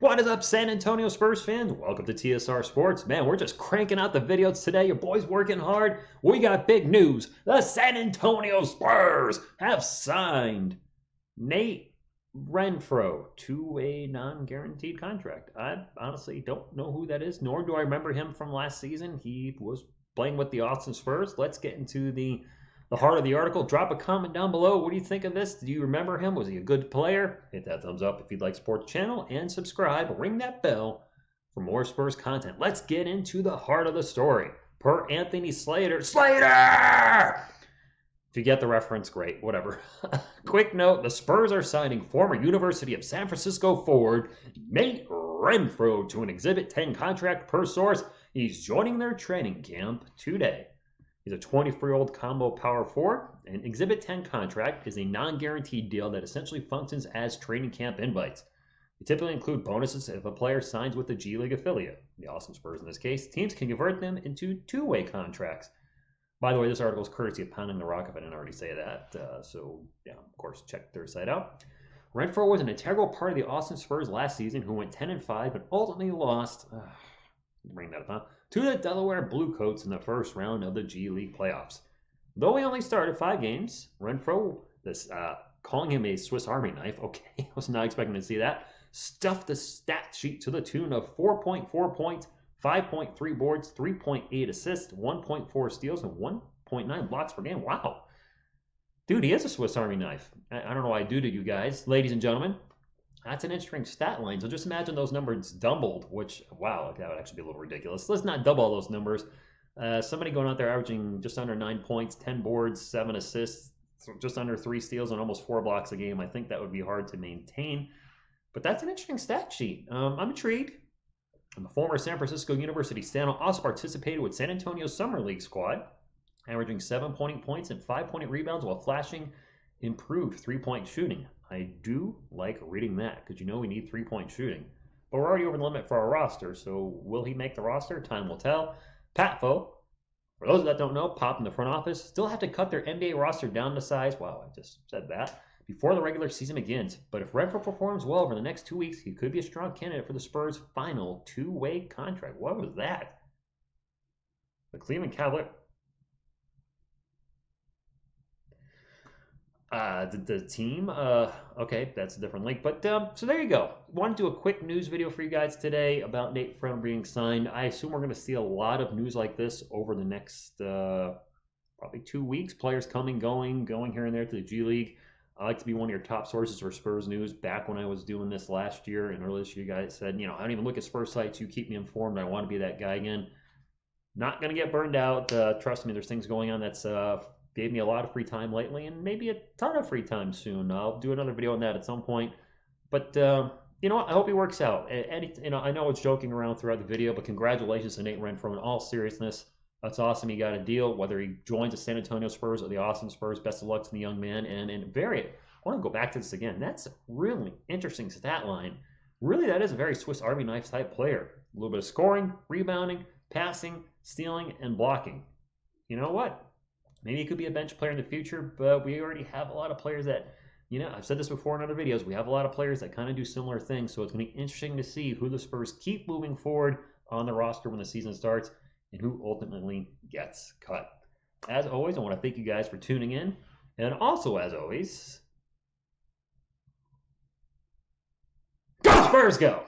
What is up, San Antonio Spurs fans? Welcome to TSR Sports. Man, we're just cranking out the videos today. Your boy's working hard. We got big news. The San Antonio Spurs have signed Nate Renfro to a non-guaranteed contract. I honestly don't know who that is, nor do I remember him from last season. He was playing with the Austin Spurs. Let's get into the heart of the article. Drop a comment down below. What do you think of this? Do you remember him? Was he a good player? Hit that thumbs up if you'd like to support the channel, and subscribe. Ring that bell for more Spurs content. Let's get into the heart of the story. Per Anthony Slater. Slater! If you get the reference, great. Whatever. Quick note, the Spurs are signing former University of San Francisco forward Nate Renfro to an Exhibit 10 contract per source. He's joining their training camp today. He's a 24-year-old combo power forward. An Exhibit 10 contract is a non-guaranteed deal that essentially functions as training camp invites. They typically include bonuses if a player signs with a G League affiliate, the Austin Spurs in this case. Teams can convert them into two-way contracts. By the way, this article is courtesy of Pounding the Rock, if I didn't already say that. So, yeah, of course, check their site out. Renfro was an integral part of the Austin Spurs last season, who went 10-5, but ultimately lost... bring that up, huh? To the Delaware Bluecoats in the first round of the G League playoffs. Though he only started 5 games, Renfro, calling him a Swiss Army knife, okay, I was not expecting to see that, stuffed the stat sheet to the tune of 4.4 points, 5.3 boards, 3.8 assists, 1.4 steals, and 1.9 blocks per game. Wow. Dude, he is a Swiss Army knife. I don't know what I do to you guys, ladies and gentlemen. That's an interesting stat line. So just imagine those numbers doubled, which, wow, that would actually be a little ridiculous. Let's not double all those numbers. Somebody going out there averaging just under 9 points, 10 boards, 7 assists, just under 3 steals, and almost 4 blocks a game. I think that would be hard to maintain. But that's an interesting stat sheet. I'm intrigued. The former San Francisco University Standout also participated with San Antonio's Summer League squad, averaging 7.8 points and 5.8 rebounds while flashing improved three-point shooting. I do like reading that because you know we need three-point shooting. But we're already over the limit for our roster, so will he make the roster? Time will tell. Patfo, for those that don't know, Pop in the front office, still have to cut their NBA roster down to size. Wow, I just said that. Before the regular season begins. But if Renfro performs well over the next 2 weeks, he could be a strong candidate for the Spurs' final two-way contract. What was that? The Cleveland Cavaliers. The team, okay, that's a different link. But so there you go. Want to do a quick news video for you guys today about Nate Renfro being signed. I assume we're going to see a lot of news like this over the next probably 2 weeks. Players coming, going here and there to the G League. I like to be one of your top sources for Spurs news. Back when I was doing this last year and earlier this year, you guys said, you know, I don't even look at Spurs sites. You keep me informed. I want to be that guy again. Not going to get burned out. Trust me, there's things going on that's gave me a lot of free time lately and maybe a ton of free time soon. I'll do another video on that at some point. But, you know what? I hope he works out. You know, I know it's joking around throughout the video, but congratulations to Nate Renfro in all seriousness. That's awesome. He got a deal, whether he joins the San Antonio Spurs or the Austin Spurs. Best of luck to the young man. And I want to go back to this again. That's a really interesting stat line. Really, that is a very Swiss Army knife type player. A little bit of scoring, rebounding, passing, stealing, and blocking. You know what? Maybe he could be a bench player in the future, but we already have a lot of players that, you know, I've said this before in other videos, we have a lot of players that kind of do similar things, so it's going to be interesting to see who the Spurs keep moving forward on the roster when the season starts and who ultimately gets cut. As always, I want to thank you guys for tuning in, and also, as always, go Spurs, go!